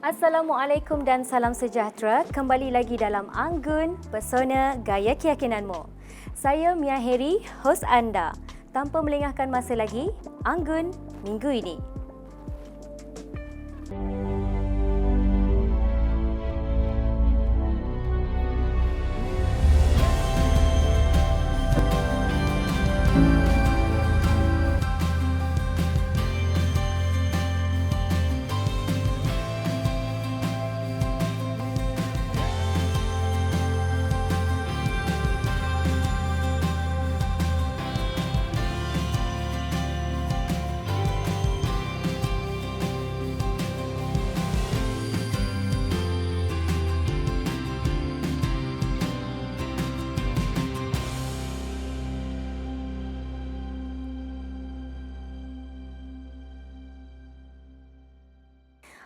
Assalamualaikum dan salam sejahtera. Kembali lagi dalam Anggun, Pesona Gaya Keyakinanmu. Saya Mia Heri, hos anda. Tanpa melengahkan masa lagi, Anggun minggu ini.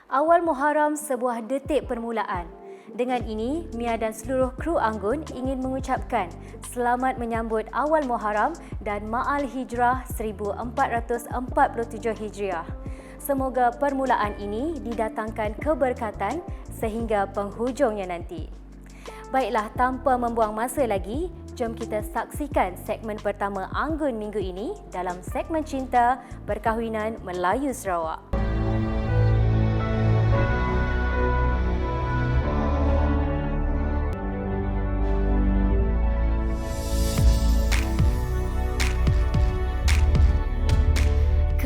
Awal Muharram sebuah detik permulaan. Dengan ini, Mia dan seluruh kru Anggun ingin mengucapkan selamat menyambut Awal Muharram dan Ma'al Hijrah 1447 Hijriah. Semoga permulaan ini didatangkan keberkatan sehingga penghujungnya nanti. Baiklah, tanpa membuang masa lagi, jom kita saksikan segmen pertama Anggun minggu ini dalam segmen Cinta Perkahwinan Melayu Sarawak.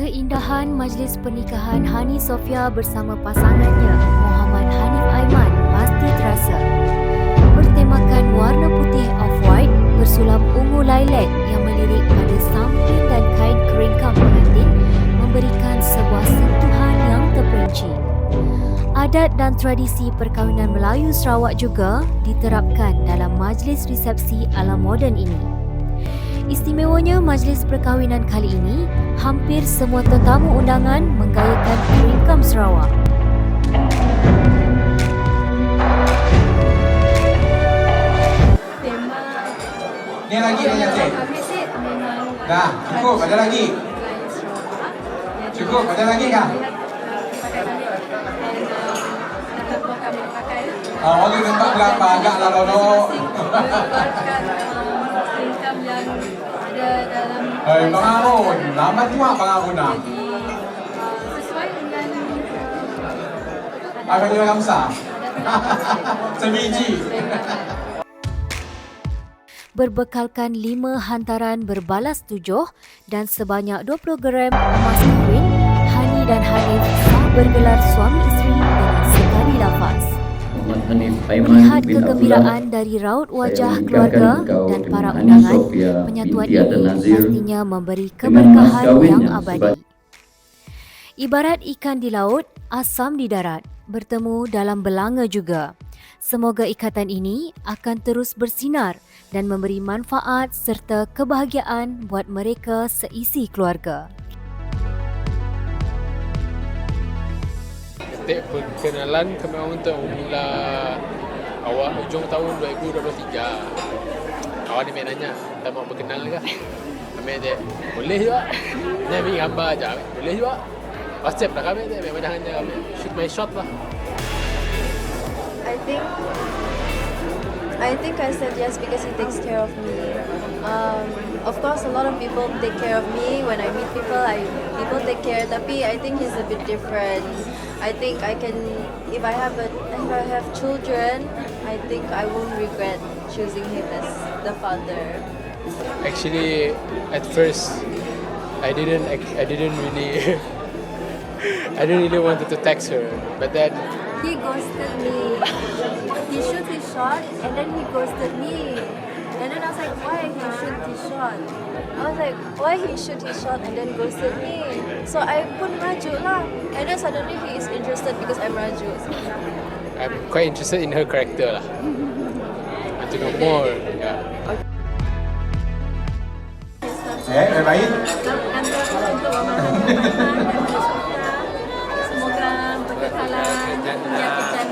Keindahan majlis pernikahan Hani Sofia bersama pasangannya Muhammad Hanif Aiman pasti terasa. Bertemakan warna putih off-white bersulam ungu lilac yang melirik pada samping dan kain keringkam pengantin memberikan sebuah sentuhan yang terperinci. Adat dan tradisi perkahwinan Melayu Sarawak juga diterapkan dalam majlis resepsi ala moden ini. Istimewanya majlis perkahwinan kali ini, hampir semua tetamu undangan menggayakan keringkam Sarawak. Ni lagi dah Yasin. Dah, cukup, ada lagi. Cukup, ada lagi kah? Oh, ni tempat berapa agak lah lono. Pengarun, lama tua pengarun nak. Sesuai dengan Apa dia kamsa? Sebiji. Berbekalkan 5 hantaran berbalas 7 dan sebanyak 20 gram emas kahwin, Hani dan Hanif sah bergelar suami isteri dengan sekali lafaz. Melihat kegembiraan dari raut wajah keluarga dan para undangan, penyatuan ini pastinya memberi keberkahan yang abadi. Ibarat ikan di laut, asam di darat, bertemu dalam belanga juga. Semoga ikatan ini akan terus bersinar dan memberi manfaat serta kebahagiaan buat mereka seisi keluarga. Detik perkenalan kami untuk mula awal hujung tahun 2023. Awal dia nanya, kita mau berkenal ke? Kami dia, boleh juga. Ni ambil gambar aja, boleh juga. WhatsApp lah kami dia, memang jangan kami shoot my shot lah. I think I said yes because he takes care of me. Of course, a lot of people take care of me when I meet people. People take care, tapi I think he's a bit different. I think I can, if I have children, I think I won't regret choosing him as the father. Actually, at first, I didn't really, I didn't really wanted to text her, but then He ghosted me. He shoot his shot and then he ghosted me. And then I was like, why he shoot his shot? I was like, why he shoot his shot and then ghosted me? So I pun rajuk lah. And then suddenly he is interested because I'm rajuk. I'm quite interested in her character lah. Want to know more. Yeah. Baik. Semoga berkekalan, menyakitkan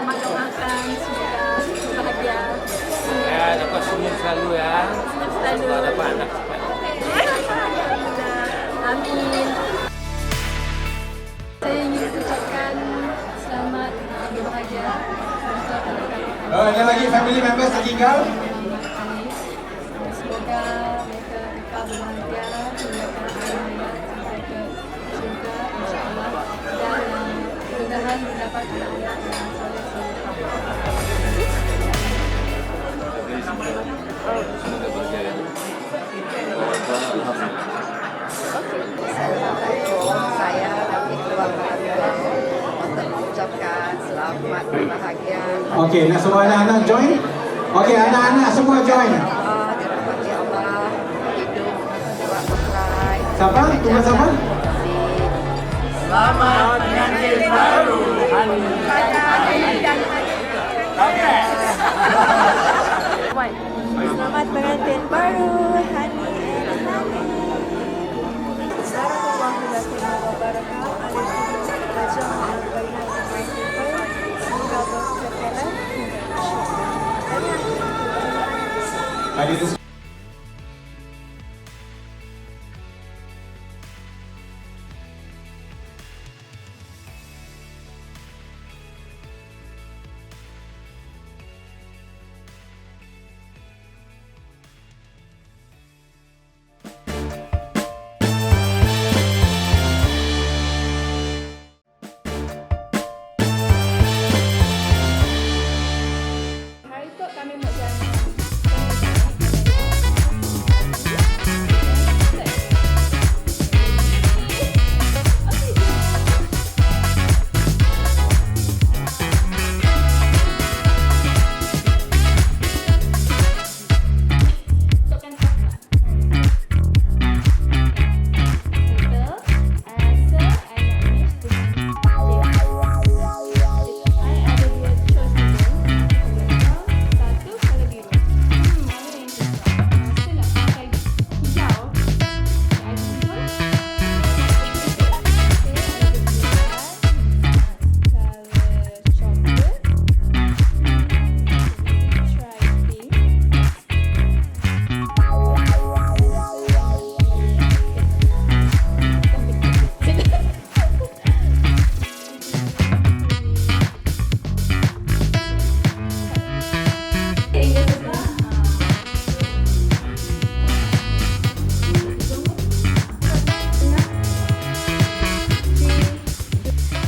makan-makan, semoga bahagia. Ya, dapat senyum selalu ya. Selalu. Dapat anak cepat. Amin. Saya ingin ucapkan selamat Oh, ada lagi family members tertinggal? Semoga mereka kekal bahagia hingga ke akhir hayat sampai ke syurga insyaAllah, dan mudah-mudahan mendapat anak-anak yang soleh-soleh. Assalamualaikum, saya kami keluarga untuk mengucapkan selamat berbahagia. Okey, nak semua anak-anak join? Okey, anak-anak semua join. Dirahmati Allah, hidup buat berkelahi. Siapa? Tunggu siapa? Selamat pengantin baru, Hani and Hani. Assalamualaikum warahmatullahi wabarakatuh. Ajak berbaiklah dengan people. Semoga berkekalan hingga syurga. Hadir Hari tu kami buat jalan.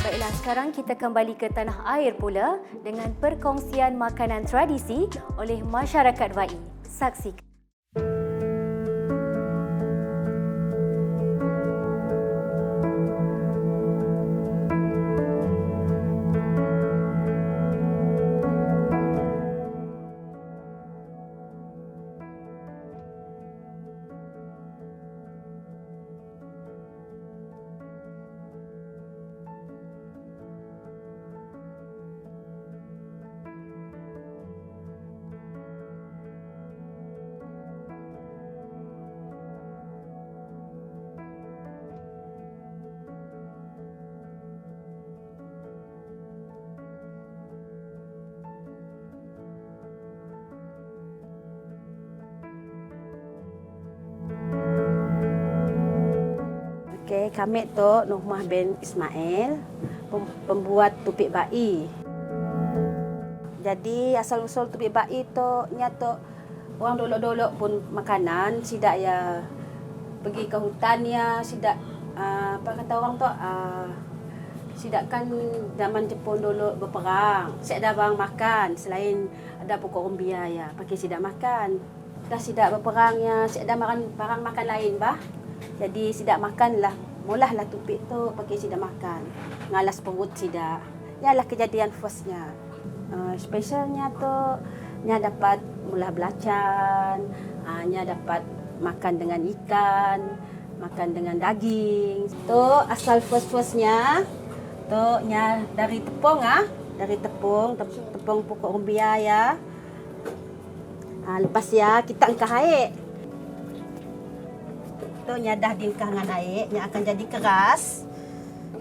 Baiklah, sekarang kita kembali ke tanah air pula dengan perkongsian makanan tradisi oleh masyarakat Vai. Saksikan. Okey, kami tu Nurmah bin Ismail, pembuat tupik bai. Jadi asal-usul tupik bai tu nyata orang dolok-dolok pun makanan, sidak ya pergi ke hutan ya, sidak apa kata orang tu sidak kan zaman Jepun dulu berperang. Sidak ada barang makan selain ada pokok umbia ya, pakai sidak makan. Dah sidak berperang ya, sidak ada barang makan lain bah. Jadi sidak makanlah, mulahlah tupik tu pakai sidak makan. Ngalas perut sidak. Yalah kejadian firstnya. Specialnya tu nya dapat mulah belacan, nya dapat makan dengan ikan, makan dengan daging. Tu asal firstnya tu nya dari tepung dari tepung pokok umbia ya. Lepas ya kita angkat air. Tu nya dah diangkat dengan air, nya akan jadi keras.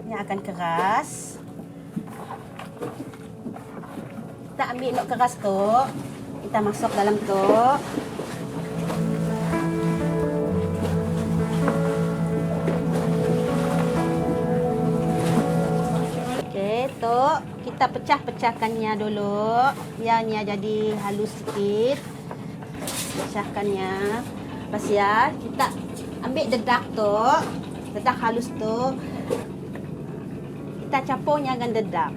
Nya akan keras. Kita ambil nok keras tu, kita masuk dalam tu. Okey, Tok. Kita pecah-pecahkannya dulu. Biarnya jadi halus sikit. Pecahkannya. Lepas ya, kita ambil dedak Tok. Dedak halus tu. Kita campurnya dengan dedak.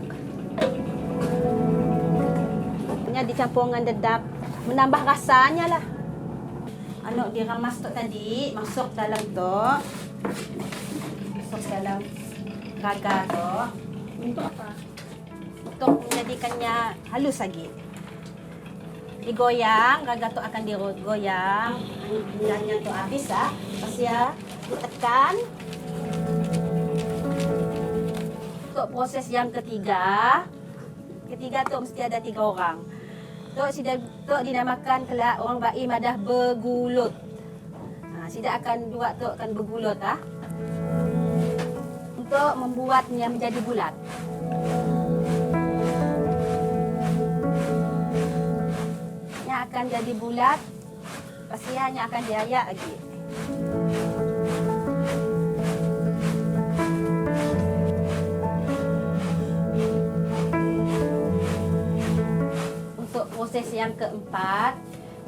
Punya dicampur dengan dedak. Menambah rasanya lah. Anak diramas Tok tadi. Masuk dalam Tok. Masuk dalam gagal Tok. Untuk apa? Untuk menjadikannya halus lagi. Digoyang, gagal tu akan digoyang. Gulanya tu habis lah. Lepas ya, ditekan. Untuk proses yang ketiga tu mesti ada 3 orang. Tok dinamakan kelak orang baik madah bergulut. Sida akan buat tu akan bergulut ah. Untuk membuatnya menjadi bulat. Yang akan jadi bulat, pastinya akan diayak lagi. Untuk proses yang keempat,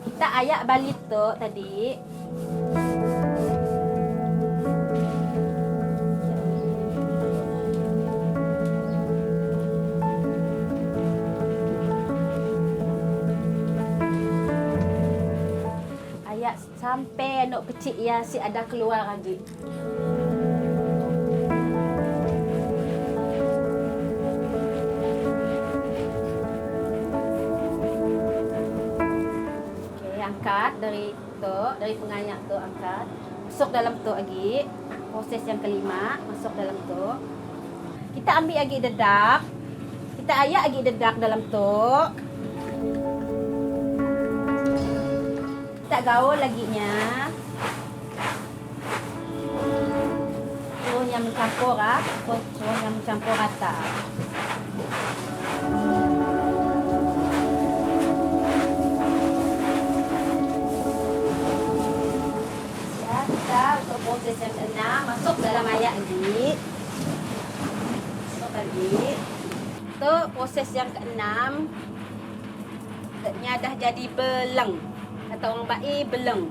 kita ayak balik tu tadi. Sampai nak kecil ya si ada keluar lagi. Okey, angkat dari pengayak tu angkat. Masuk dalam tu lagi. Proses yang kelima, masuk dalam tu. Kita ambil lagi dedak. Kita ayak lagi dedak dalam tu. Tak gaul laginya. Suruhnya mencampur ah. Suruhnya mencampur rata. Ya, kita untuk proses yang keenam masuk dalam ayak lagi. Masuk lagi. Untuk proses yang keenam, nya dah jadi beleng. Kata orang baik, beleng.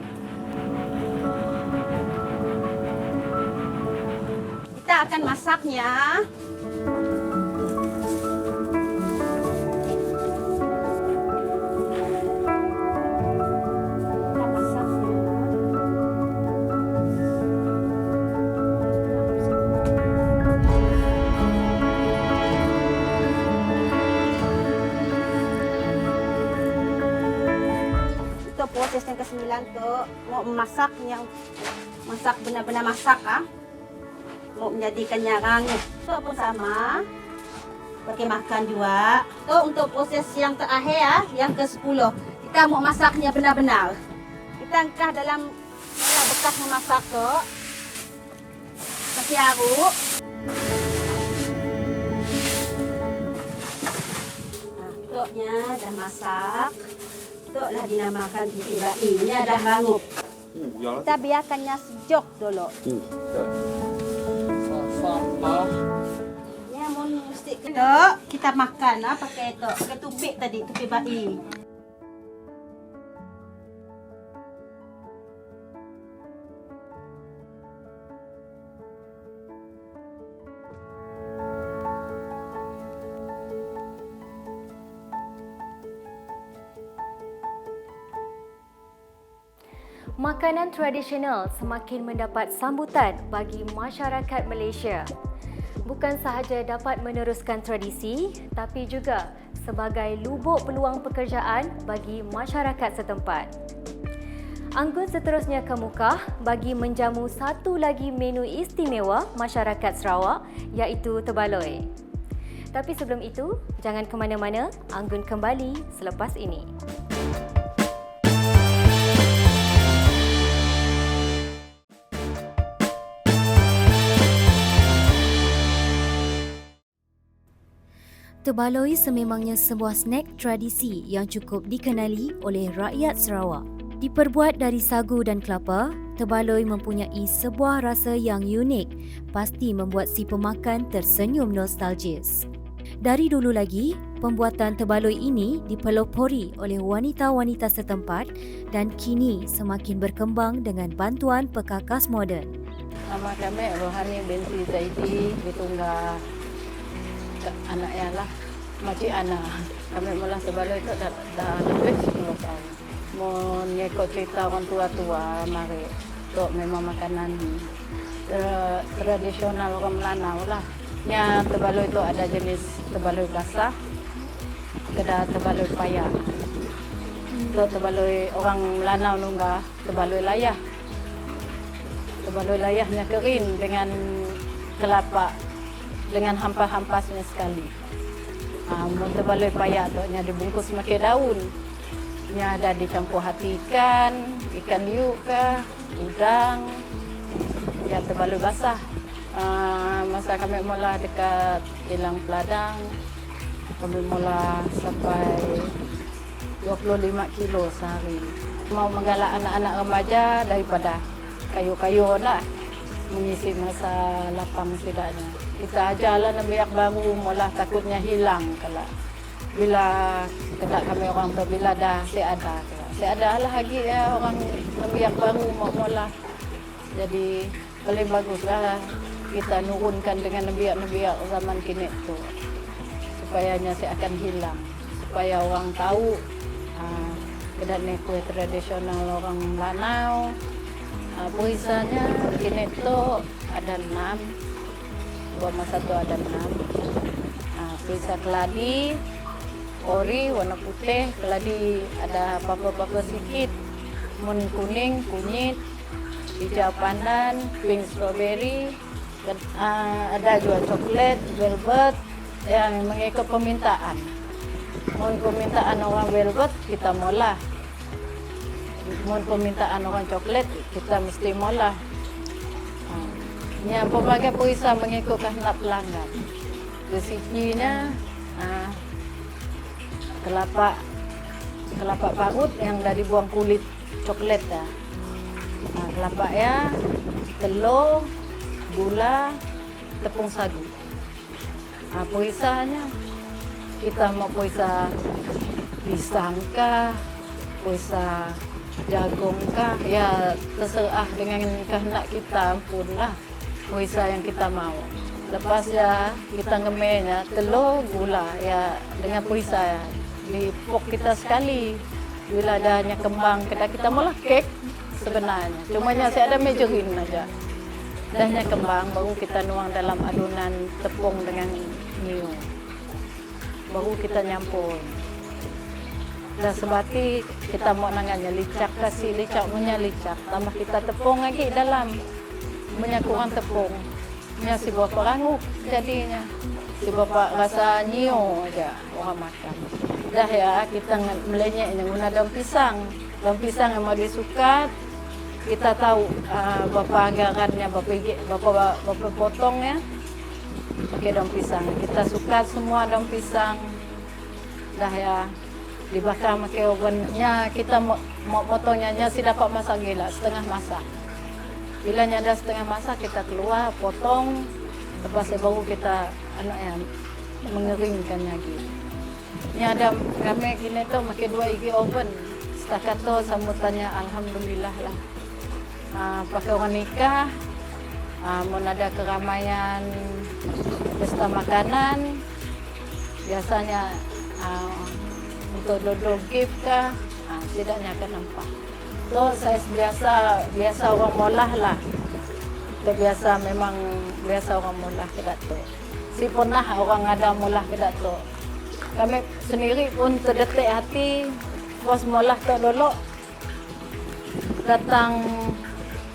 Kita akan masaknya. Kita masaknya. Proses yang ke-9 tu mau memasaknya, masak benar-benar masak ah. Mau menjadikannya rangup. Tu pun sama. Pakai makan juga. Tu untuk proses yang terakhir ah, yang ke-10. Kita mau masaknya benar-benar. Kita angkat dalam bekas memasak tu. Kasih aduk. Tuknya dah masak. Lah dinamakan pipi bayi. Ini dah rangup. Kita biarkannya sejuk dulu. Ya, mesti kita makan pakai tubik tadi, tubik bayi. Makanan tradisional semakin mendapat sambutan bagi masyarakat Malaysia. Bukan sahaja dapat meneruskan tradisi, tapi juga sebagai lubuk peluang pekerjaan bagi masyarakat setempat. Anggun seterusnya kemuka bagi menjamu satu lagi menu istimewa masyarakat Sarawak, iaitu tebaloi. Tapi sebelum itu, jangan ke mana-mana, Anggun kembali selepas ini. Tebaloi sememangnya sebuah snack tradisi yang cukup dikenali oleh rakyat Sarawak. Diperbuat dari sagu dan kelapa, tebaloi mempunyai sebuah rasa yang unik, pasti membuat si pemakan tersenyum nostalgis. Dari dulu lagi, pembuatan tebaloi ini dipelopori oleh wanita-wanita setempat dan kini semakin berkembang dengan bantuan perkakas moden. Nama kami Rohani binti Zaidi, ditunggal anaknya lah, Makcik Ana. Kami mula tebaloi itu dah lebih 10 tahun. Mau ngikut cerita orang tua-tua, mari. Itu memang makanan tradisional orang Melanau lah. Nya tebaloi itu ada jenis tebaloi basah, ada tebaloi payah. Itu tebaloi orang Melanau nunggah tebaloi layah. Tebaloi layahnya kering dengan kelapa, dengan hampa-hampasnya sekali. Tebaloi payah tu nya dibungkus pakai daun. Nya ada dicampur hati ikan liu ke, udang. Ya tebaloi basah. Masa kami mula dekat Kilang Peladang, kami mula sampai 25 kilo sehari. Mau menggalak anak-anak remaja daripada kayu-kayu lah, mengisi masa lapang setidaknya. Kita ajarlah nabiak baru, mula takutnya hilang kalau bila kita kami orang tu bila dah seada lah lagi ya orang nabiak baru mau mula. Jadi paling baguslah kita nurunkan dengan nabiak-nabiak zaman kini tu supayanya saya akan hilang, supaya orang tahu kedai kue tradisional orang Melanau. Puisanya kini tu ada 6, buat masa tu ada 6. Puisa keladi, ori warna putih, keladi ada apa-apa sikit, mun kuning, kunyit, hijau pandan, pink strawberry. Ada juga coklat, velvet yang mengikut permintaan. Mohon permintaan orang velvet, kita molah. Mohon permintaan orang coklat, kita mesti molah. Yang pelbagai puisa mengikut kehendak pelanggan. Resipinya kelapa parut yang dah dibuang kulit coklat dah. Kelapa ya, telur, gula, tepung sagu. Puisanya kita mau puisa pisang kah, puisa jagung kah, ya terserah dengan kehendak kita pun lah puisa yang kita mau. Lepas ya kita ngemenya telur, gula ya dengan puisa ya. Dipok kita sekali. Bila adanya kembang kita malah kek sebenarnya. Cumanya saya ada mejerin aja. Dahnya kembang, baru kita nuang dalam adunan tepung dengan niu. Baru kita nyampur. Dah sebati kita mau nangannya licak, kasih licak punya licak. Tambah kita tepung lagi dalam. Punya kurang tepung. Punya si bapak rangup jadinya. Si bapak rasa niu aja orang makan. Dah ya kita melenyeknya guna daun pisang. Daun pisang yang mau disukat. Kita tahu berapa anggarannya, berapa potongnya pakai daun pisang. Kita suka semua daun pisang. Dah ya dibakar pakai ovennya. Kita mau potongnya si dapat masak gila, setengah masak. Bila ada setengah masak kita keluar potong. Lepas baru kita mengeringkan lagi. Ini ada kami kini tu pakai 2 igi oven. Setakat tu sambutannya alhamdulillah lah. Pakai orang nikah, mau ada keramaian pesta makanan, biasanya untuk dodol gift kah, tidaknya akan nampak. So saya biasa orang molah lah. Itu memang biasa orang molah kedak tu. Si pernah orang ada molah kedak tu. Kami sendiri pun terdetik hati, bos molah tu dulu datang.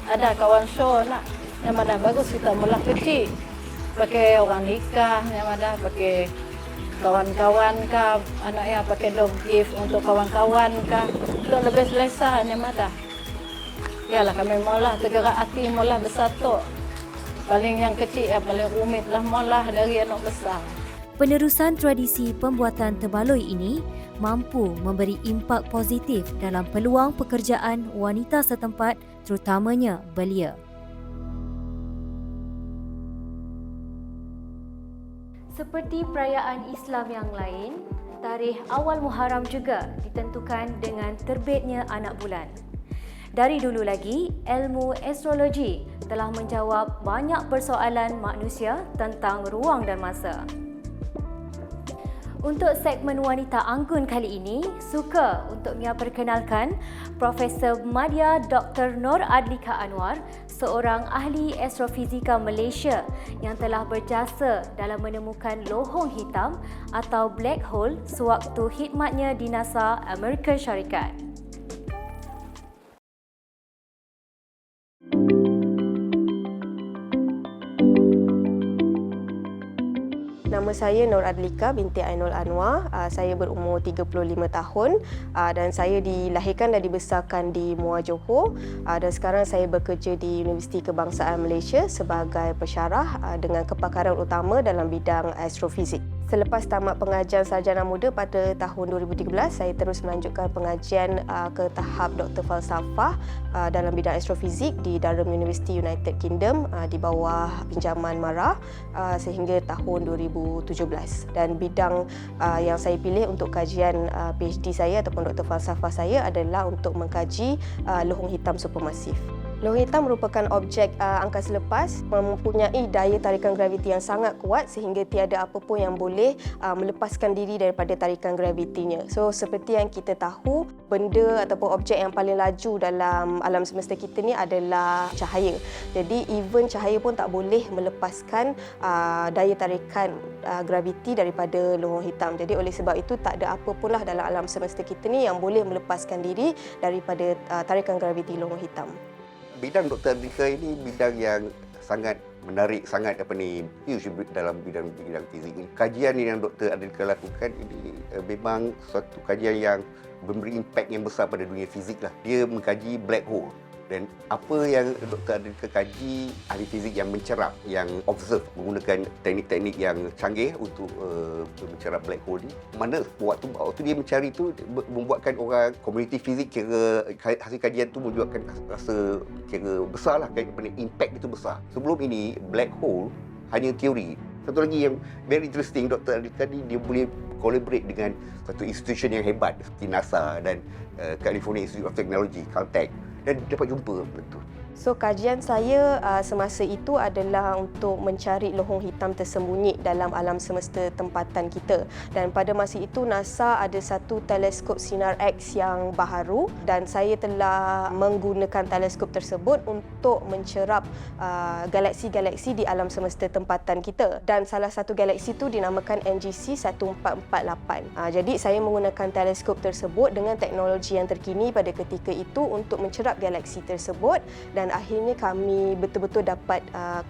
Ada kawan show nak, yang mana bagus kita mula kecil. Pakai orang nikah, yang mana pakai kawan-kawan kah, anaknya pakai dog gift untuk kawan-kawan kah. Itu lebih selesa, yang mana. Yalah kami mula tergerak hati mula besar tu. Paling yang kecil, paling rumit lah mula dari anak besar. Penerusan tradisi pembuatan tebaloi ini mampu memberi impak positif dalam peluang pekerjaan wanita setempat, terutamanya belia. Seperti perayaan Islam yang lain, tarikh awal Muharram juga ditentukan dengan terbitnya anak bulan. Dari dulu lagi, ilmu astrologi telah menjawab banyak persoalan manusia tentang ruang dan masa. Untuk segmen Wanita Anggun kali ini, suka untuk Mia perkenalkan Profesor Madya Dr. Nur Adlika Anwar, seorang ahli astrofizika Malaysia yang telah berjasa dalam menemukan lohong hitam atau black hole sewaktu khidmatnya di NASA Amerika Syarikat. Nama saya Nur Adlika binti Ainul Anwar. Saya berumur 35 tahun dan saya dilahirkan dan dibesarkan di Muar Johor. Dan sekarang saya bekerja di Universiti Kebangsaan Malaysia sebagai pensyarah dengan kepakaran utama dalam bidang astrofizik. Selepas tamat pengajian sarjana muda pada tahun 2013, saya terus melanjutkan pengajian ke tahap Doktor Falsafah dalam bidang astrofizik di Durham University United Kingdom di bawah pinjaman MARA sehingga tahun 2017. Dan bidang yang saya pilih untuk kajian PhD saya ataupun Doktor Falsafah saya adalah untuk mengkaji lohong hitam supermasif. Lohong hitam merupakan objek angkasa lepas, mempunyai daya tarikan graviti yang sangat kuat sehingga tiada apa pun yang boleh melepaskan diri daripada tarikan gravitinya. So seperti yang kita tahu, benda ataupun objek yang paling laju dalam alam semesta kita ni adalah cahaya. Jadi even cahaya pun tak boleh melepaskan daya tarikan graviti daripada lohong hitam. Jadi oleh sebab itu tak ada apa pun lah dalam alam semesta kita ni yang boleh melepaskan diri daripada tarikan graviti lohong hitam. Bidang Dr. Adlika ini bidang yang sangat menarik, sangat huge dalam bidang fizik ini. Kajian yang Dr. Adlika lakukan ini memang suatu kajian yang memberi impak yang besar pada dunia fizik lah. Dia mengkaji black hole. Dan apa yang Dr. Adlika kaji, ahli fizik yang mencerap, yang observe menggunakan teknik-teknik yang canggih untuk mencerap black hole ni. Mana waktu dia mencari tu membuatkan orang komuniti fizik kira hasil kajian tu membuatkan rasa kira besar lah, kerana impact itu besar. Sebelum ini black hole hanya teori. Satu lagi yang very interesting, Dr. Adlika ni dia boleh collaborate dengan satu institution yang hebat seperti NASA dan California Institute of Technology, Caltech, dan dapat jumpa betul. So kajian saya semasa itu adalah untuk mencari lohong hitam tersembunyi dalam alam semesta tempatan kita. Dan pada masa itu NASA ada satu teleskop sinar X yang baharu dan saya telah menggunakan teleskop tersebut untuk mencerap galaksi-galaksi di alam semesta tempatan kita. Dan salah satu galaksi itu dinamakan NGC 1448. Jadi saya menggunakan teleskop tersebut dengan teknologi yang terkini pada ketika itu untuk mencerap galaksi tersebut, dan akhirnya kami betul-betul dapat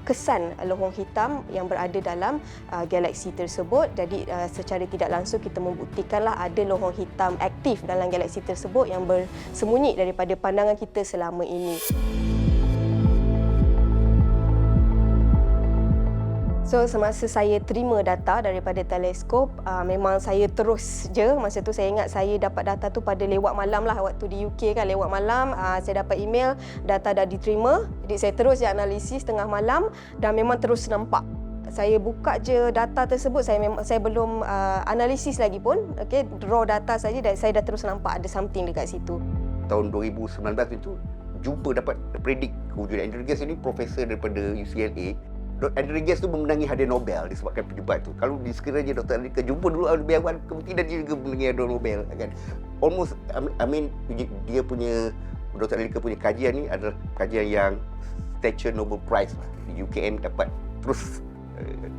kesan lohong hitam yang berada dalam galaksi tersebut. Jadi secara tidak langsung kita membuktikanlah ada lohong hitam aktif dalam galaksi tersebut yang bersembunyi daripada pandangan kita selama ini. So semasa saya terima data daripada teleskop, memang saya terus je. Masa tu saya ingat saya dapat data tu pada lewat malam lah, waktu di UK kan, lewat malam saya dapat email data dah diterima. Jadi saya terus je analisis tengah malam dan memang terus nampak. Saya buka je data tersebut, saya belum analisis lagi pun, okay, draw data saja dan saya dah terus nampak ada something dekat situ. Tahun 2019 itu jumpa dapat predict kewujudan Andrew Ghez ini, profesor daripada UCLA. Andrew Ghez tu memenangi hadiah Nobel disebabkan percubaan tu. Kalau sekiranya Dr. Adlika jumpa dulu lebih awal, kemungkinan dia juga memenangi hadiah Nobel kan. Almost, dia punya, Dr. Adlika punya kajian ni adalah kajian yang stature Nobel Prize lah. Di UKM dapat terus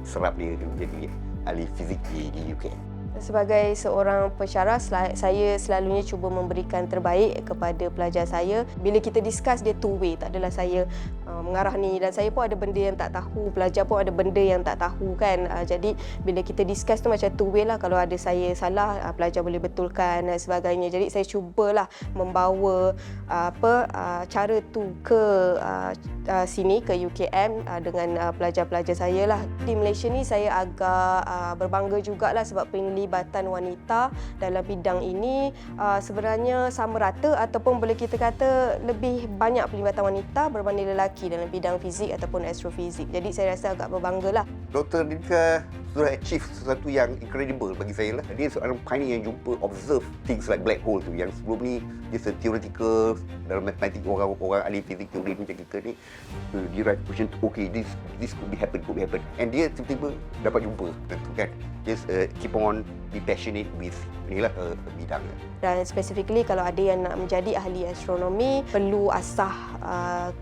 serap dia menjadi ahli fizik di UKM. Sebagai seorang pensyarah, saya selalunya cuba memberikan terbaik kepada pelajar saya. Bila kita discuss, dia two way, tak adalah saya mengarah ni dan saya pun ada benda yang tak tahu, pelajar pun ada benda yang tak tahu kan. Jadi bila kita discuss tu macam two way lah, kalau ada saya salah, pelajar boleh betulkan dan sebagainya. Jadi saya cubalah membawa cara tu ke sini, ke UKM dengan pelajar-pelajar saya lah. Di Malaysia ni saya agak berbangga jugalah sebab penglibatan wanita dalam bidang ini sebenarnya sama rata ataupun boleh kita kata lebih banyak pelibatan wanita berbanding lelaki dalam bidang fizik ataupun astrofizik. Jadi saya rasa agak berbanggalah. Dr. Adilika sudah achieve sesuatu yang incredible bagi saya lah. Dia seorang pioneer yang jumpa observe things like black hole tu, yang sebelum ni dia theoretical dalam matematik, orang ahli fizik teori macam kita ni dia write question, okay, this could be happen, and dia tiba-tiba dapat jumpa tentu kan. Just keep on be passionate with inilah bidang. Dan specifically kalau ada yang nak menjadi ahli astronomi, perlu asah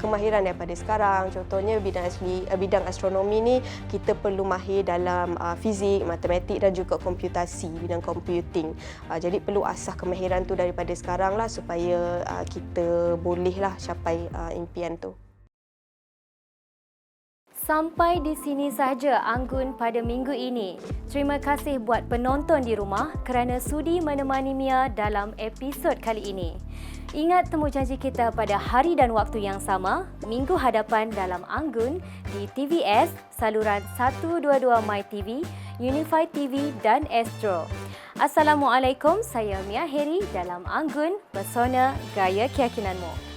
kemahiran daripada sekarang. Contohnya bidang astronomi ni kita perlu mahir dalam fizik, matematik dan juga komputasi, bidang computing. Jadi perlu asah kemahiran tu daripada sekarang lah supaya kita bolehlah capai impian tu. Sampai di sini sahaja Anggun pada minggu ini. Terima kasih buat penonton di rumah kerana sudi menemani Mia dalam episod kali ini. Ingat temu janji kita pada hari dan waktu yang sama, minggu hadapan dalam Anggun di TVS, saluran 122 MyTV, Unify TV dan Astro. Assalamualaikum, saya Mia Heri dalam Anggun, Pesona Gaya Keyakinanmu.